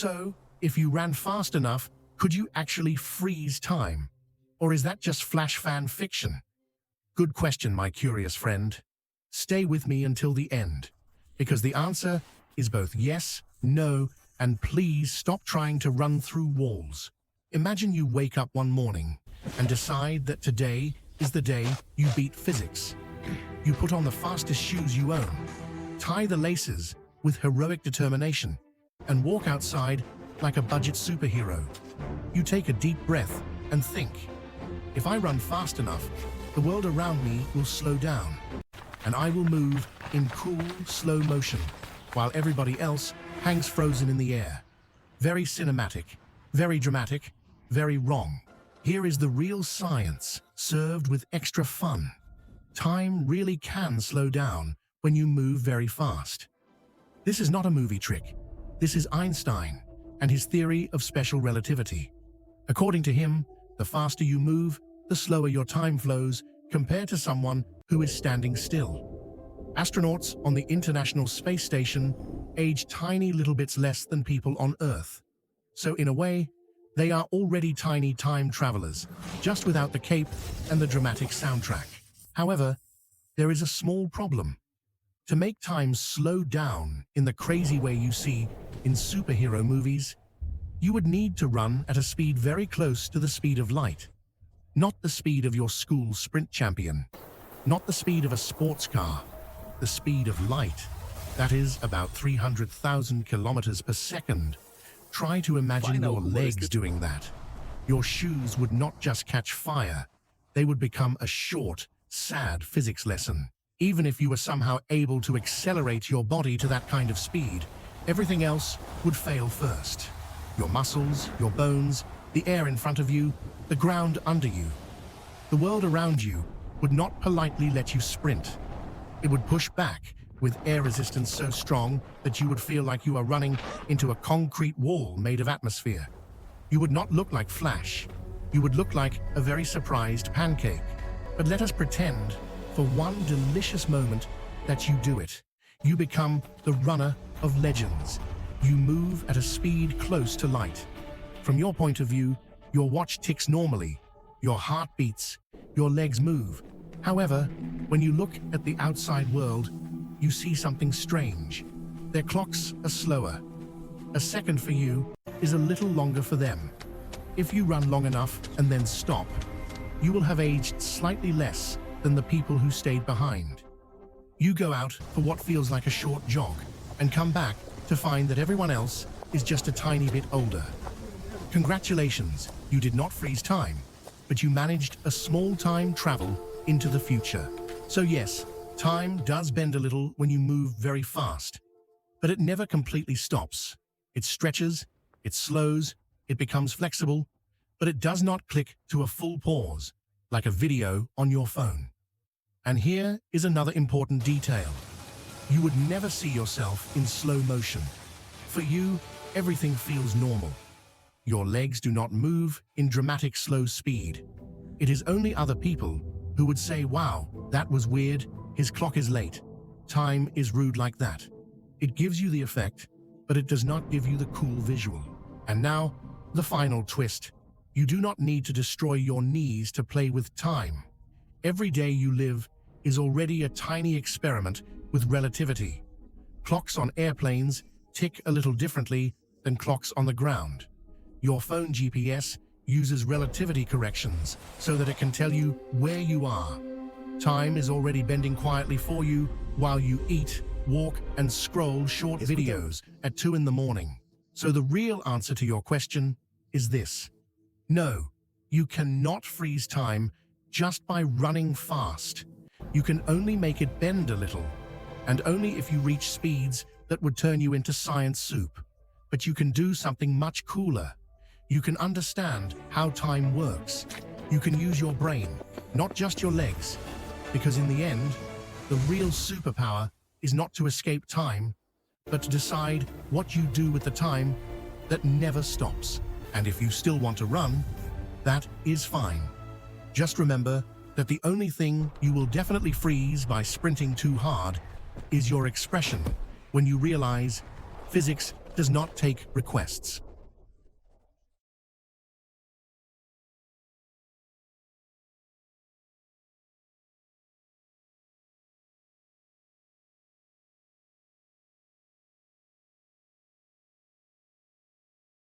So, if you ran fast enough, could you actually freeze time? Or is that just flash fan fiction? Good question, my curious friend. Stay with me until the end, because the answer is both yes, no, and please stop trying to run through walls. Imagine you wake up one morning and decide that today is the day you beat physics. You put on the fastest shoes you own, tie the laces with heroic determination, and walk outside like a budget superhero. You take a deep breath and think, if I run fast enough, the world around me will slow down, and I will move in cool, slow motion, while everybody else hangs frozen in the air. Very cinematic, very dramatic, very wrong. Here is the real science, served with extra fun. Time really can slow down when you move very fast. This is not a movie trick. This is Einstein and his theory of special relativity. According to him, the faster you move, the slower your time flows compared to someone who is standing still. Astronauts on the International Space Station age tiny little bits less than people on Earth. So in a way, they are already tiny time travelers, just without the cape and the dramatic soundtrack. However, there is a small problem. To make time slow down in the crazy way you see in superhero movies, you would need to run at a speed very close to the speed of light. Not the speed of your school sprint champion, not the speed of a sports car, the speed of light. That is about 300,000 kilometers per second. Try to imagine your legs doing that. Your shoes would not just catch fire, they would become a short, sad physics lesson. Even if you were somehow able to accelerate your body to that kind of speed, everything else would fail first. Your muscles, your bones, the air in front of you, the ground under you. The world around you would not politely let you sprint. It would push back with air resistance so strong that you would feel like you are running into a concrete wall made of atmosphere. You would not look like Flash. You would look like a very surprised pancake. But let us pretend for one delicious moment that you do it. You become the runner of legends. You move at a speed close to light. From your point of view, your watch ticks normally, your heart beats, your legs move. However, when you look at the outside world, you see something strange. Their clocks are slower. A second for you is a little longer for them. If you run long enough and then stop, you will have aged slightly less than the people who stayed behind. You go out for what feels like a short jog and come back to find that everyone else is just a tiny bit older. Congratulations, you did not freeze time, but you managed a small time travel into the future. So yes, time does bend a little when you move very fast, but it never completely stops. It stretches, it slows, it becomes flexible, but it does not click to a full pause, like a video on your phone. And here is another important detail. You would never see yourself in slow motion. For you, everything feels normal. Your legs do not move in dramatic slow speed. It is only other people who would say, wow, that was weird, his clock is late. Time is rude like that. It gives you the effect, but it does not give you the cool visual. And now, the final twist. You do not need to destroy your knees to play with time. Every day you live is already a tiny experiment with relativity. Clocks on airplanes tick a little differently than clocks on the ground. Your phone GPS uses relativity corrections so that it can tell you where you are. Time is already bending quietly for you while you eat, walk, and scroll short videos at 2 in the morning. So the real answer to your question is this. No, you cannot freeze time just by running fast. You can only make it bend a little, and only if you reach speeds that would turn you into science soup. But you can do something much cooler. You can understand how time works. You can use your brain, not just your legs. Because in the end, the real superpower is not to escape time, but to decide what you do with the time that never stops. And if you still want to run, that is fine. Just remember that the only thing you will definitely freeze by sprinting too hard is your expression when you realize physics does not take requests.